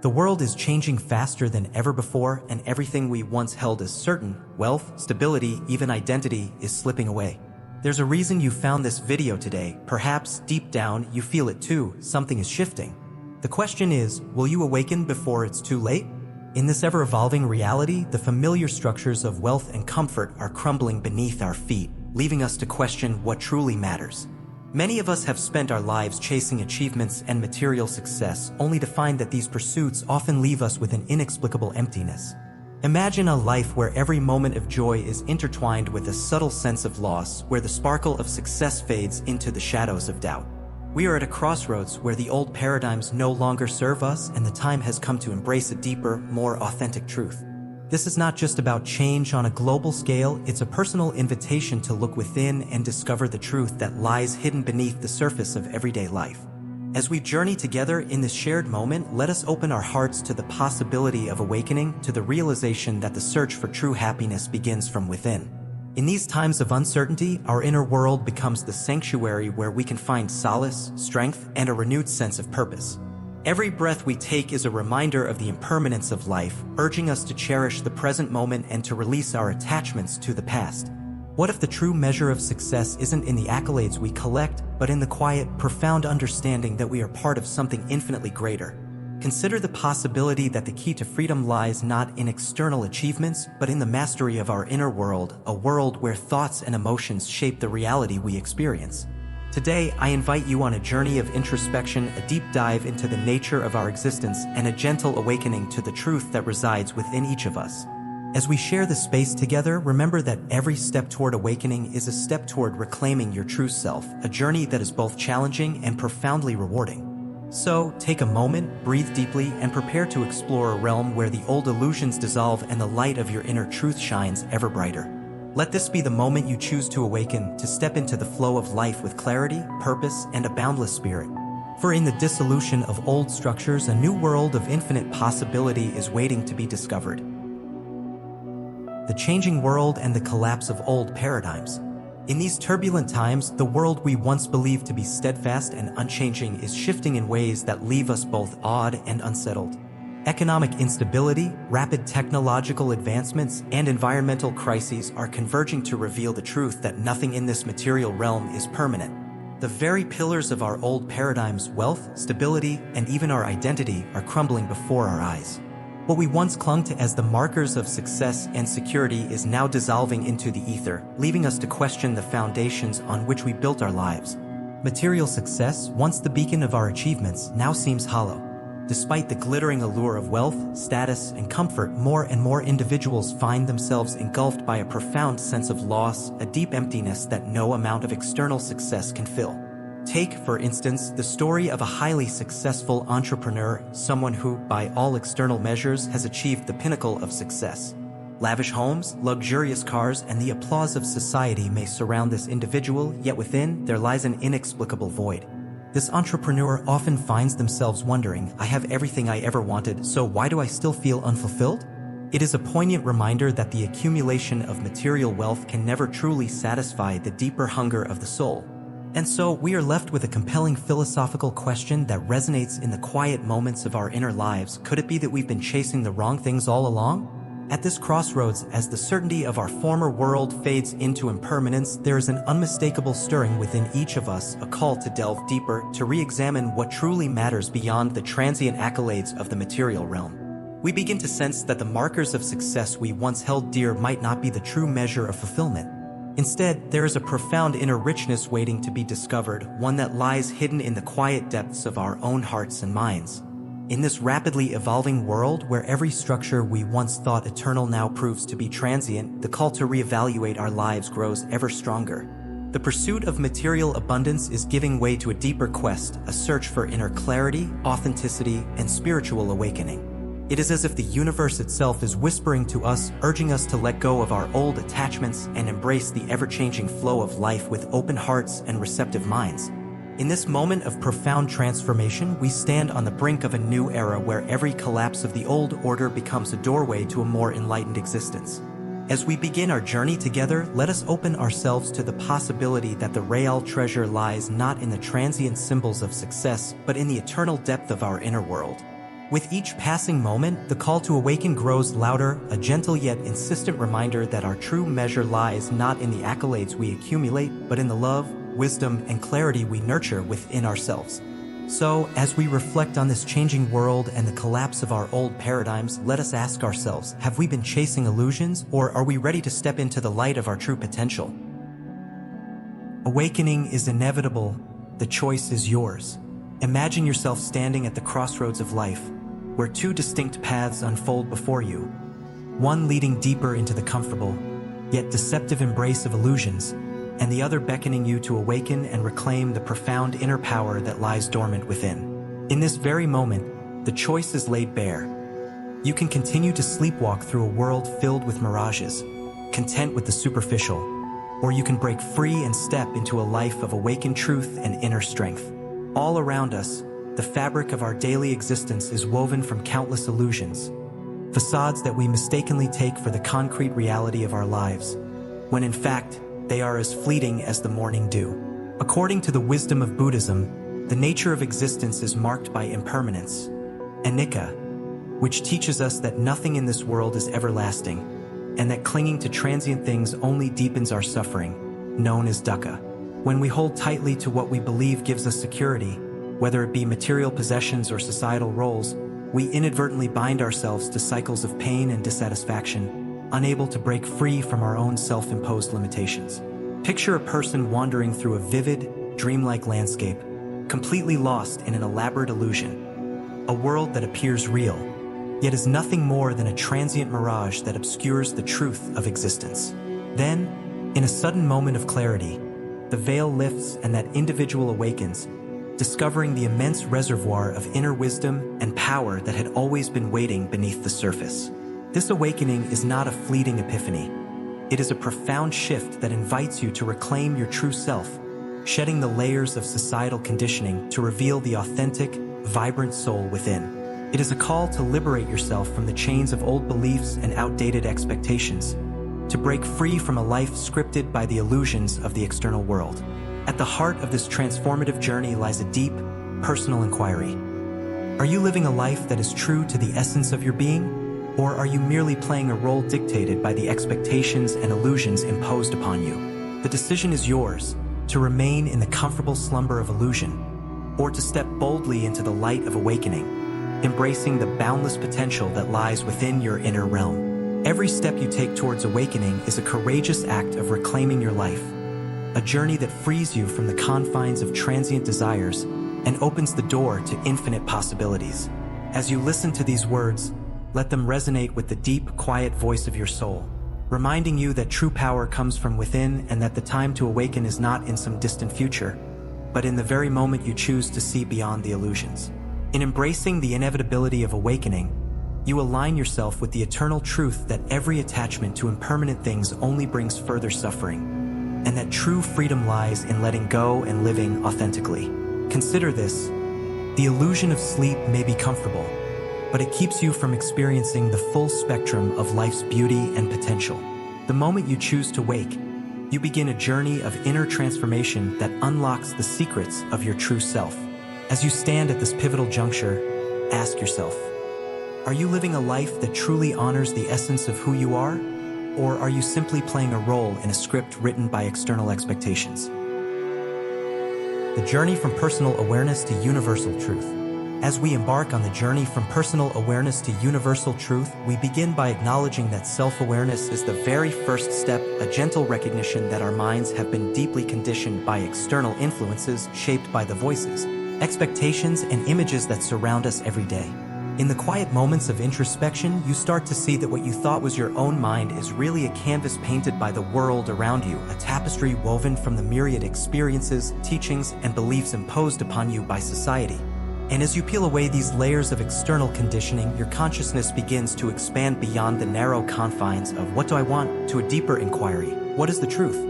The world is changing faster than ever before, and everything we once held as certain, wealth, stability, even identity, is slipping away. There's a reason you found this video today. Perhaps deep down you feel it too. Something is shifting. The question is, will you awaken before it's too late? In this ever-evolving reality, the familiar structures of wealth and comfort are crumbling beneath our feet, leaving us to question what truly matters. Many of us have spent our lives chasing achievements and material success, only to find that these pursuits often leave us with an inexplicable emptiness. Imagine a life where every moment of joy is intertwined with a subtle sense of loss, where the sparkle of success fades into the shadows of doubt. We are at a crossroads where the old paradigms no longer serve us, and the time has come to embrace a deeper, more authentic truth. This is not just about change on a global scale, it's a personal invitation to look within and discover the truth that lies hidden beneath the surface of everyday life. As we journey together in this shared moment, let us open our hearts to the possibility of awakening, to the realization that the search for true happiness begins from within. In these times of uncertainty, our inner world becomes the sanctuary where we can find solace, strength, and a renewed sense of purpose. Every breath we take is a reminder of the impermanence of life, urging us to cherish the present moment and to release our attachments to the past. What if the true measure of success isn't in the accolades we collect, but in the quiet, profound understanding that we are part of something infinitely greater? Consider the possibility that the key to freedom lies not in external achievements, but in the mastery of our inner world, a world where thoughts and emotions shape the reality we experience. Today, I invite you on a journey of introspection, a deep dive into the nature of our existence, and a gentle awakening to the truth that resides within each of us. As we share the space together, remember that every step toward awakening is a step toward reclaiming your true self, a journey that is both challenging and profoundly rewarding. So, take a moment, breathe deeply, and prepare to explore a realm where the old illusions dissolve and the light of your inner truth shines ever brighter. Let this be the moment you choose to awaken, to step into the flow of life with clarity, purpose, and a boundless spirit. For in the dissolution of old structures, a new world of infinite possibility is waiting to be discovered. The changing world and the collapse of old paradigms. In these turbulent times, the world we once believed to be steadfast and unchanging is shifting in ways that leave us both awed and unsettled. Economic instability, rapid technological advancements, and environmental crises are converging to reveal the truth that nothing in this material realm is permanent. The very pillars of our old paradigms, wealth, stability, and even our identity, are crumbling before our eyes. What we once clung to as the markers of success and security is now dissolving into the ether, leaving us to question the foundations on which we built our lives. Material success, once the beacon of our achievements, now seems hollow. Despite the glittering allure of wealth, status, and comfort, more and more individuals find themselves engulfed by a profound sense of loss, a deep emptiness that no amount of external success can fill. Take, for instance, the story of a highly successful entrepreneur, someone who, by all external measures, has achieved the pinnacle of success. Lavish homes, luxurious cars, and the applause of society may surround this individual, yet within, there lies an inexplicable void. This entrepreneur often finds themselves wondering, I have everything I ever wanted, so why do I still feel unfulfilled? It is a poignant reminder that the accumulation of material wealth can never truly satisfy the deeper hunger of the soul. And so we are left with a compelling philosophical question that resonates in the quiet moments of our inner lives. Could it be that we've been chasing the wrong things all along? At this crossroads, as the certainty of our former world fades into impermanence, there is an unmistakable stirring within each of us, a call to delve deeper, to re-examine what truly matters beyond the transient accolades of the material realm. We begin to sense that the markers of success we once held dear might not be the true measure of fulfillment. Instead, there is a profound inner richness waiting to be discovered, one that lies hidden in the quiet depths of our own hearts and minds. In this rapidly evolving world where every structure we once thought eternal now proves to be transient, the call to reevaluate our lives grows ever stronger. The pursuit of material abundance is giving way to a deeper quest, a search for inner clarity, authenticity, and spiritual awakening. It is as if the universe itself is whispering to us, urging us to let go of our old attachments and embrace the ever-changing flow of life with open hearts and receptive minds. In this moment of profound transformation, we stand on the brink of a new era where every collapse of the old order becomes a doorway to a more enlightened existence. As we begin our journey together, let us open ourselves to the possibility that the real treasure lies not in the transient symbols of success, but in the eternal depth of our inner world. With each passing moment, the call to awaken grows louder, a gentle yet insistent reminder that our true measure lies not in the accolades we accumulate, but in the love, wisdom, and clarity we nurture within ourselves. So, as we reflect on this changing world and the collapse of our old paradigms, let us ask ourselves, have we been chasing illusions, or are we ready to step into the light of our true potential? Awakening is inevitable. The choice is yours. Imagine yourself standing at the crossroads of life, where two distinct paths unfold before you, one leading deeper into the comfortable, yet deceptive embrace of illusions, and the other beckoning you to awaken and reclaim the profound inner power that lies dormant within. In this very moment, the choice is laid bare. You can continue to sleepwalk through a world filled with mirages, content with the superficial, or you can break free and step into a life of awakened truth and inner strength. All around us, the fabric of our daily existence is woven from countless illusions, facades that we mistakenly take for the concrete reality of our lives, when in fact, they are as fleeting as the morning dew. According to the wisdom of Buddhism, the nature of existence is marked by impermanence, anicca, which teaches us that nothing in this world is everlasting, and that clinging to transient things only deepens our suffering, known as dukkha. When we hold tightly to what we believe gives us security, whether it be material possessions or societal roles, we inadvertently bind ourselves to cycles of pain and dissatisfaction, unable to break free from our own self-imposed limitations. Picture a person wandering through a vivid, dreamlike landscape, completely lost in an elaborate illusion, a world that appears real, yet is nothing more than a transient mirage that obscures the truth of existence. Then, in a sudden moment of clarity, the veil lifts and that individual awakens, discovering the immense reservoir of inner wisdom and power that had always been waiting beneath the surface. This awakening is not a fleeting epiphany. It is a profound shift that invites you to reclaim your true self, shedding the layers of societal conditioning to reveal the authentic, vibrant soul within. It is a call to liberate yourself from the chains of old beliefs and outdated expectations, to break free from a life scripted by the illusions of the external world. At the heart of this transformative journey lies a deep, personal inquiry. Are you living a life that is true to the essence of your being, or are you merely playing a role dictated by the expectations and illusions imposed upon you? The decision is yours, to remain in the comfortable slumber of illusion, or to step boldly into the light of awakening, embracing the boundless potential that lies within your inner realm. Every step you take towards awakening is a courageous act of reclaiming your life, a journey that frees you from the confines of transient desires and opens the door to infinite possibilities. As you listen to these words, let them resonate with the deep, quiet voice of your soul, reminding you that true power comes from within and that the time to awaken is not in some distant future, but in the very moment you choose to see beyond the illusions. In embracing the inevitability of awakening, you align yourself with the eternal truth that every attachment to impermanent things only brings further suffering, and that true freedom lies in letting go and living authentically. Consider this: the illusion of sleep may be comfortable, but it keeps you from experiencing the full spectrum of life's beauty and potential. The moment you choose to wake, you begin a journey of inner transformation that unlocks the secrets of your true self. As you stand at this pivotal juncture, ask yourself, are you living a life that truly honors the essence of who you are? Or are you simply playing a role in a script written by external expectations? The journey from personal awareness to universal truth. As we embark on the journey from personal awareness to universal truth, we begin by acknowledging that self-awareness is the very first step, a gentle recognition that our minds have been deeply conditioned by external influences shaped by the voices, expectations, and images that surround us every day. In the quiet moments of introspection, you start to see that what you thought was your own mind is really a canvas painted by the world around you, a tapestry woven from the myriad experiences, teachings, and beliefs imposed upon you by society. And as you peel away these layers of external conditioning, your consciousness begins to expand beyond the narrow confines of "what do I want?" to a deeper inquiry: what is the truth?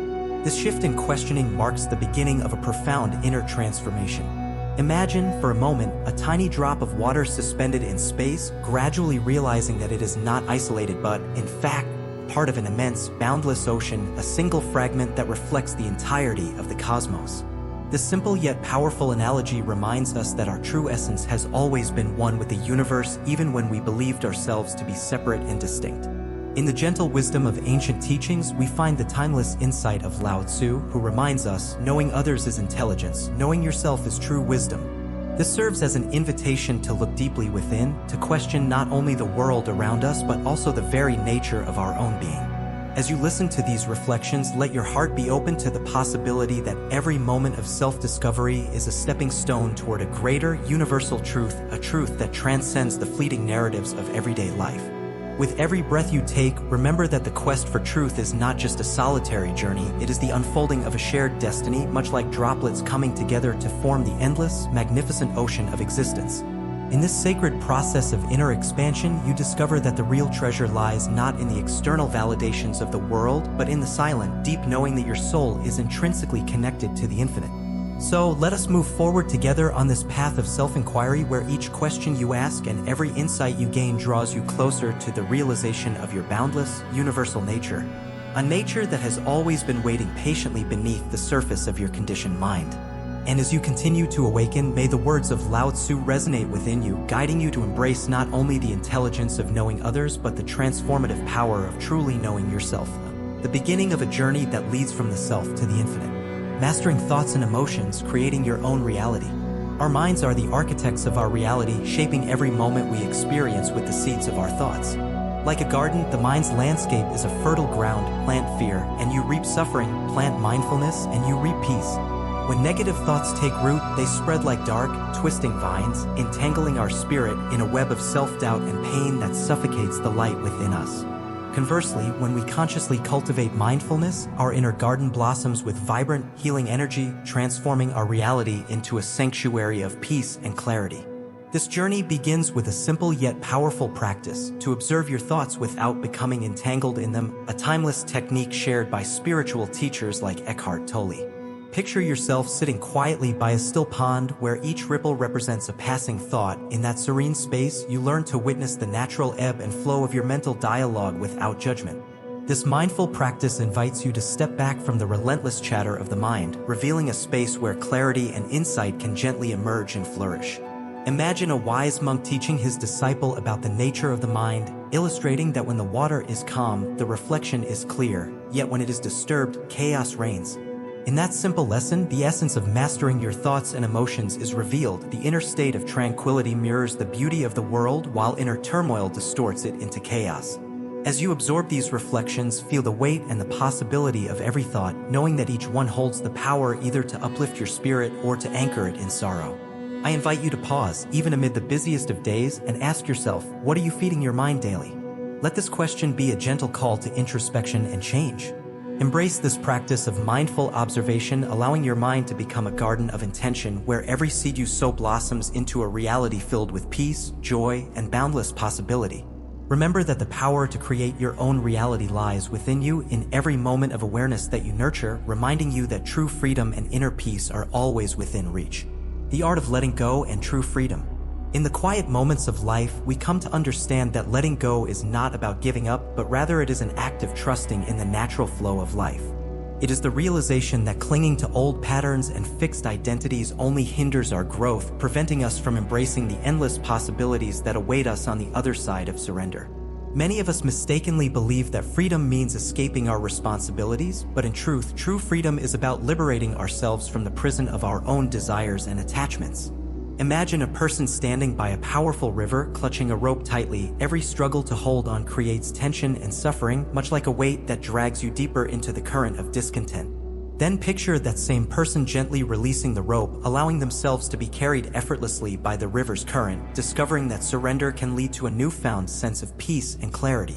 This shift in questioning marks the beginning of a profound inner transformation. Imagine, for a moment, a tiny drop of water suspended in space, gradually realizing that it is not isolated but, in fact, part of an immense, boundless ocean, a single fragment that reflects the entirety of the cosmos. This simple yet powerful analogy reminds us that our true essence has always been one with the universe, even when we believed ourselves to be separate and distinct. In the gentle wisdom of ancient teachings, we find the timeless insight of Lao Tzu, who reminds us, knowing others is intelligence, knowing yourself is true wisdom. This serves as an invitation to look deeply within, to question not only the world around us but also the very nature of our own being. As you listen to these reflections, let your heart be open to the possibility that every moment of self-discovery is a stepping stone toward a greater, universal truth, a truth that transcends the fleeting narratives of everyday life. With every breath you take, remember that the quest for truth is not just a solitary journey, it is the unfolding of a shared destiny, much like droplets coming together to form the endless, magnificent ocean of existence. In this sacred process of inner expansion, you discover that the real treasure lies not in the external validations of the world, but in the silent, deep knowing that your soul is intrinsically connected to the infinite. So, let us move forward together on this path of self-inquiry where each question you ask and every insight you gain draws you closer to the realization of your boundless, universal nature. A nature that has always been waiting patiently beneath the surface of your conditioned mind. And as you continue to awaken, may the words of Lao Tzu resonate within you, guiding you to embrace not only the intelligence of knowing others, but the transformative power of truly knowing yourself. The beginning of a journey that leads from the self to the infinite. Mastering thoughts and emotions, creating your own reality. Our minds are the architects of our reality, shaping every moment we experience with the seeds of our thoughts. Like a garden, the mind's landscape is a fertile ground. Plant fear, and you reap suffering. Plant mindfulness, and you reap peace. When negative thoughts take root, they spread like dark, twisting vines, entangling our spirit in a web of self-doubt and pain that suffocates the light within us. Conversely, when we consciously cultivate mindfulness, our inner garden blossoms with vibrant, healing energy, transforming our reality into a sanctuary of peace and clarity. This journey begins with a simple yet powerful practice, to observe your thoughts without becoming entangled in them, a timeless technique shared by spiritual teachers like Eckhart Tolle. Picture yourself sitting quietly by a still pond where each ripple represents a passing thought. In that serene space, you learn to witness the natural ebb and flow of your mental dialogue without judgment. This mindful practice invites you to step back from the relentless chatter of the mind, revealing a space where clarity and insight can gently emerge and flourish. Imagine a wise monk teaching his disciple about the nature of the mind, illustrating that when the water is calm, the reflection is clear, yet when it is disturbed, chaos reigns. In that simple lesson, the essence of mastering your thoughts and emotions is revealed. The inner state of tranquility mirrors the beauty of the world, while inner turmoil distorts it into chaos. As you absorb these reflections, feel the weight and the possibility of every thought, knowing that each one holds the power either to uplift your spirit or to anchor it in sorrow. I invite you to pause, even amid the busiest of days, and ask yourself, what are you feeding your mind daily? Let this question be a gentle call to introspection and change. Embrace this practice of mindful observation, allowing your mind to become a garden of intention where every seed you sow blossoms into a reality filled with peace, joy, and boundless possibility. Remember that the power to create your own reality lies within you in every moment of awareness that you nurture, reminding you that true freedom and inner peace are always within reach. The art of letting go and true freedom. In the quiet moments of life, we come to understand that letting go is not about giving up, but rather it is an act of trusting in the natural flow of life. It is the realization that clinging to old patterns and fixed identities only hinders our growth, preventing us from embracing the endless possibilities that await us on the other side of surrender. Many of us mistakenly believe that freedom means escaping our responsibilities, but in truth, true freedom is about liberating ourselves from the prison of our own desires and attachments. Imagine a person standing by a powerful river, clutching a rope tightly. Every struggle to hold on creates tension and suffering, much like a weight that drags you deeper into the current of discontent. Then picture that same person gently releasing the rope, allowing themselves to be carried effortlessly by the river's current, discovering that surrender can lead to a newfound sense of peace and clarity.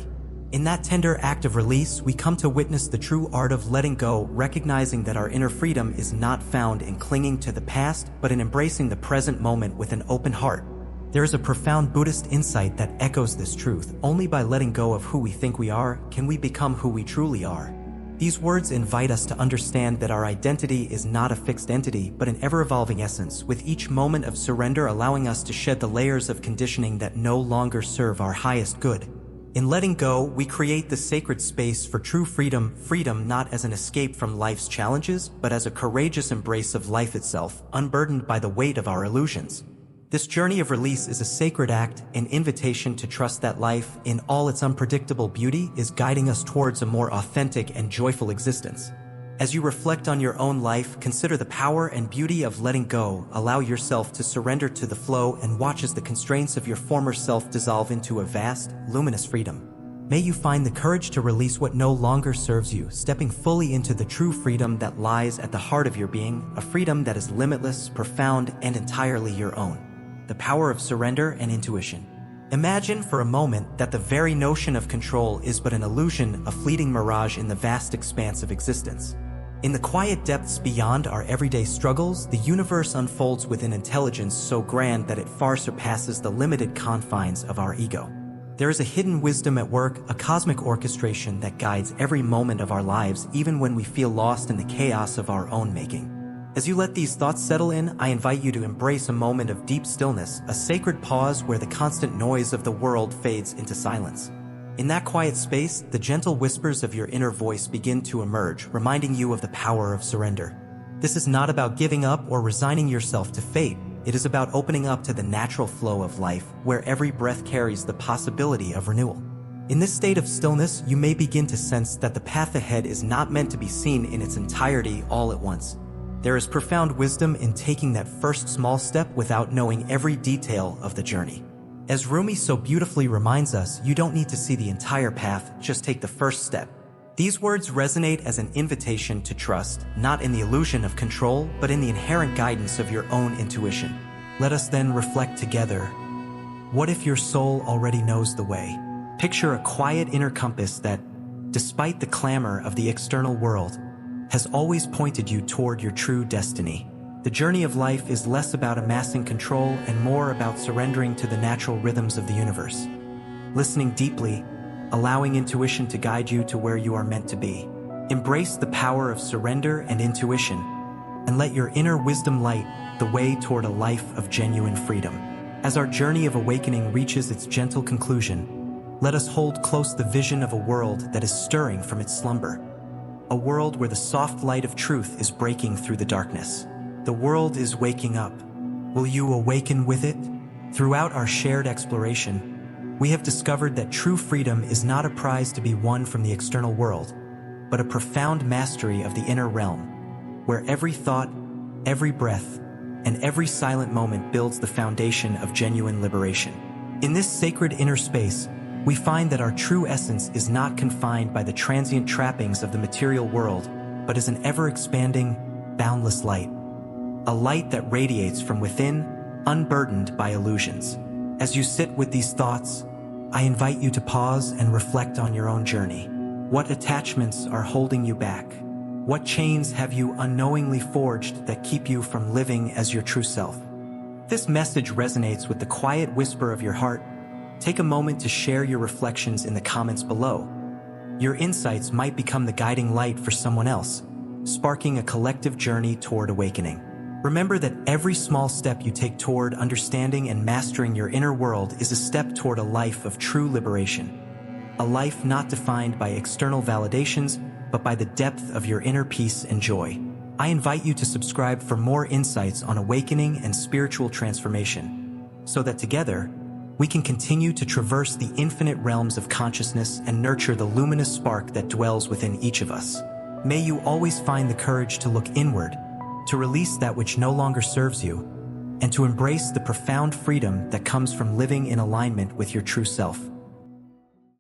In that tender act of release, we come to witness the true art of letting go, recognizing that our inner freedom is not found in clinging to the past, but in embracing the present moment with an open heart. There is a profound Buddhist insight that echoes this truth. Only by letting go of who we think we are, can we become who we truly are. These words invite us to understand that our identity is not a fixed entity, but an ever-evolving essence, with each moment of surrender allowing us to shed the layers of conditioning that no longer serve our highest good. In letting go, we create the sacred space for true freedom, freedom not as an escape from life's challenges, but as a courageous embrace of life itself, unburdened by the weight of our illusions. This journey of release is a sacred act, an invitation to trust that life, in all its unpredictable beauty, is guiding us towards a more authentic and joyful existence. As you reflect on your own life, consider the power and beauty of letting go. Allow yourself to surrender to the flow and watch as the constraints of your former self dissolve into a vast, luminous freedom. May you find the courage to release what no longer serves you, stepping fully into the true freedom that lies at the heart of your being, a freedom that is limitless, profound, and entirely your own. The power of surrender and intuition. Imagine for a moment that the very notion of control is but an illusion, a fleeting mirage in the vast expanse of existence. In the quiet depths beyond our everyday struggles, the universe unfolds with an intelligence so grand that it far surpasses the limited confines of our ego. There is a hidden wisdom at work, a cosmic orchestration that guides every moment of our lives, even when we feel lost in the chaos of our own making. As you let these thoughts settle in, I invite you to embrace a moment of deep stillness, a sacred pause where the constant noise of the world fades into silence. In that quiet space, the gentle whispers of your inner voice begin to emerge, reminding you of the power of surrender. This is not about giving up or resigning yourself to fate. It is about opening up to the natural flow of life, where every breath carries the possibility of renewal. In this state of stillness, you may begin to sense that the path ahead is not meant to be seen in its entirety all at once. There is profound wisdom in taking that first small step without knowing every detail of the journey. As Rumi so beautifully reminds us, you don't need to see the entire path, just take the first step. These words resonate as an invitation to trust, not in the illusion of control, but in the inherent guidance of your own intuition. Let us then reflect together. What if your soul already knows the way? Picture a quiet inner compass that, despite the clamor of the external world, has always pointed you toward your true destiny. The journey of life is less about amassing control and more about surrendering to the natural rhythms of the universe. Listening deeply, allowing intuition to guide you to where you are meant to be. Embrace the power of surrender and intuition, and let your inner wisdom light the way toward a life of genuine freedom. As our journey of awakening reaches its gentle conclusion, let us hold close the vision of a world that is stirring from its slumber. A world where the soft light of truth is breaking through the darkness. The world is waking up. Will you awaken with it? Throughout our shared exploration, we have discovered that true freedom is not a prize to be won from the external world, but a profound mastery of the inner realm, where every thought, every breath, and every silent moment builds the foundation of genuine liberation. In this sacred inner space, we find that our true essence is not confined by the transient trappings of the material world, but is an ever-expanding, boundless light. A light that radiates from within, unburdened by illusions. As you sit with these thoughts, I invite you to pause and reflect on your own journey. What attachments are holding you back? What chains have you unknowingly forged that keep you from living as your true self? If this message resonates with the quiet whisper of your heart, take a moment to share your reflections in the comments below. Your insights might become the guiding light for someone else, sparking a collective journey toward awakening. Remember that every small step you take toward understanding and mastering your inner world is a step toward a life of true liberation. A life not defined by external validations, but by the depth of your inner peace and joy. I invite you to subscribe for more insights on awakening and spiritual transformation, so that together, we can continue to traverse the infinite realms of consciousness and nurture the luminous spark that dwells within each of us. May you always find the courage to look inward, to release that which no longer serves you, and to embrace the profound freedom that comes from living in alignment with your true self.